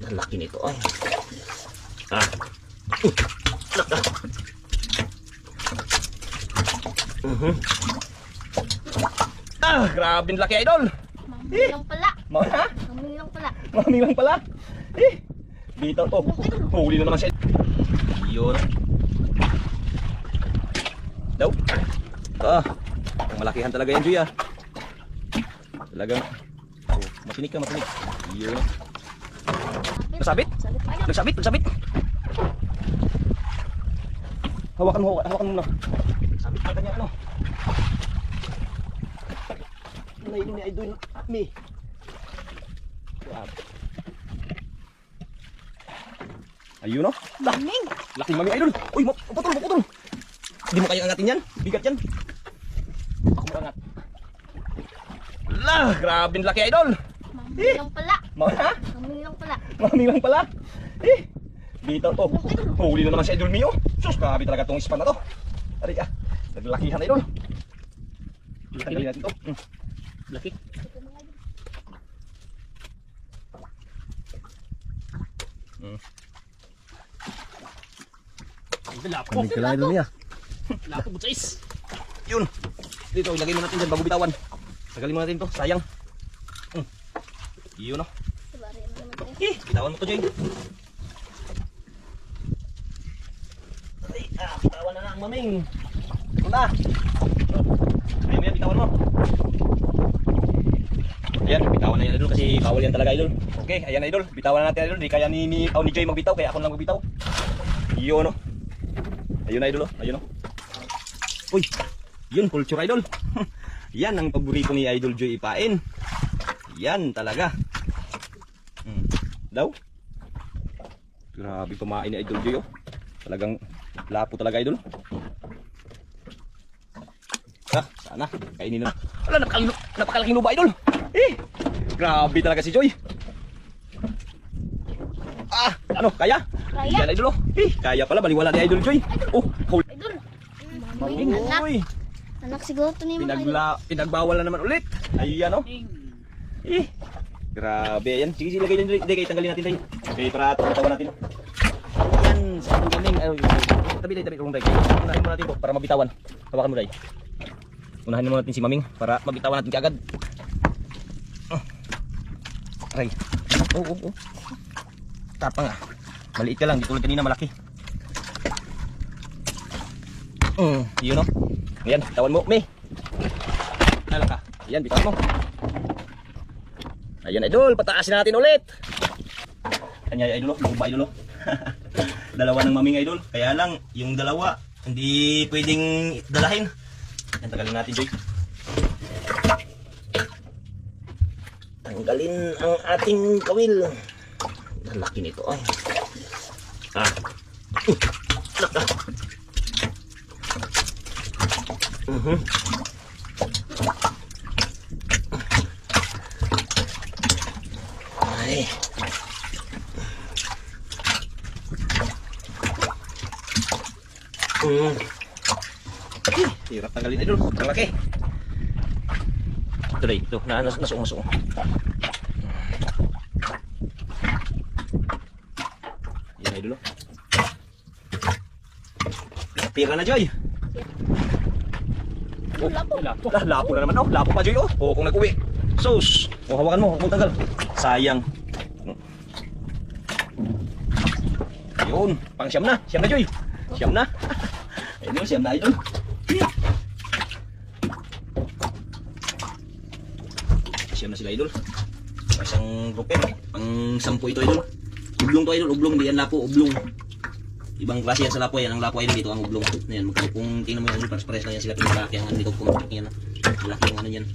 Ang laki nito ay. Grabe ang laki idol. Maming lang pala. Ha? Maming lang pala. Maming lang pala. Bitaw to. Huli na naman siya. Yun. Daw. Ang malakihan talaga yan, Joy, Talagang. Matinik ka, matinik. Yun. Nasabit? Nagsabit. Hawakan mo na. Sabit pa kanya ano. Ini ni idol mi. Ayun no. Maming. Laking maming idol. Uy, maputol. Hindi mo kayang angatin yan. Bigat yan. Ako maangat. Grabe ang laki idol. Maming lang pala. Ha? Maming lang pala. Maming lang pala. Bitaw to. Huli na naman si idol Mio. Sus, grabe talaga tong ispan na to. Aray naglakihan idol. Tanggalin natin to. Laki. Lapo. Ang kalay doon niya. Lapo po guys. Yun. Dito, ilagay mo natin dyan bago bitawan. Tagalin mo natin to, sayang. Yun o. Bitawan mo to, Joy. Bitawan na ang maming. Ito na. Ayun mo yan, bitawan mo. Ayan, bitawan na yan idol kasi bawal yan talaga idol. Okay, ayan idol. Bitawan na natin idol. Di kaya ni Joy magbitaw, kaya ako lang magbitaw. Yun o. Ayun na idol o. Ayun o. Uy, yun, culture idol. Yan ang paborito ni Idol Joy ipain. Yan talaga. Daw. Grabe kumain ni Idol Joy oh. Talagang lapo talaga idol. Sana kainin na. Wala, napakalaking luba idol. Grabe talaga si Joy. Ano, kaya? Yan idol oh. Kaya pala, baliwala ni Idol Joy. Idol. Maming anak. Uy. Anak siguro to ni mga idol. Pinagbawal na naman ulit. Ayan o. Grabe yan. Sige, lagay dyan. Hindi, kayo tanggalin natin tayo. Okay, para tatawan natin. Yan, sa itong galing. Tabi, kung tayo. Unahin mo natin po para mabitawan. Hawakan mo tayo. Unahin mo natin si Maming para mabitawan natin kaagad. Aray. Oo. Tapang maliit ka lang. Di tulad kanina malaki. Yun o. Ayan, bitawan mo, May. Alam ka. Ayan, bitawan mo. Ayan, idol. Pataasin natin ulit. Kanya, idol. Luba, idol. Dalawa ng maming, idol. Kaya lang, yung dalawa, hindi pwedeng dalahin. Ayan, tagalin natin, Joy. Tanggalin ang ating kawil. Ang laki nito, ay. Ay. Hirap tanggalin idol. Ang laki. Ito rin. Ito. Nasuong. Yan idol. Pira na, Joy. Lapo na naman oh. Lapo pa, Joy oh. Kung nag-uwi. Sus. Hawakan mo. Huwag mong tanggal. Sayang. Yun. Pang siyam na. Siyam na, Joy. Siyam na. Idol, siyam na, idol. Siyam na sila, idol. Isang grouper. Pang 10 ito, idol. Ublong to, idol. Ublong. Hindi yan lapo. Ublong. Ibang klase yan sa lapo. Yan ang lapo, idol. Dito ang ublong. Ayan. Kung tingnan mo yan, idol. Pares-pares lang yan sila. Pinalaki ang dito. Kung yan. Malaki ang ano yan.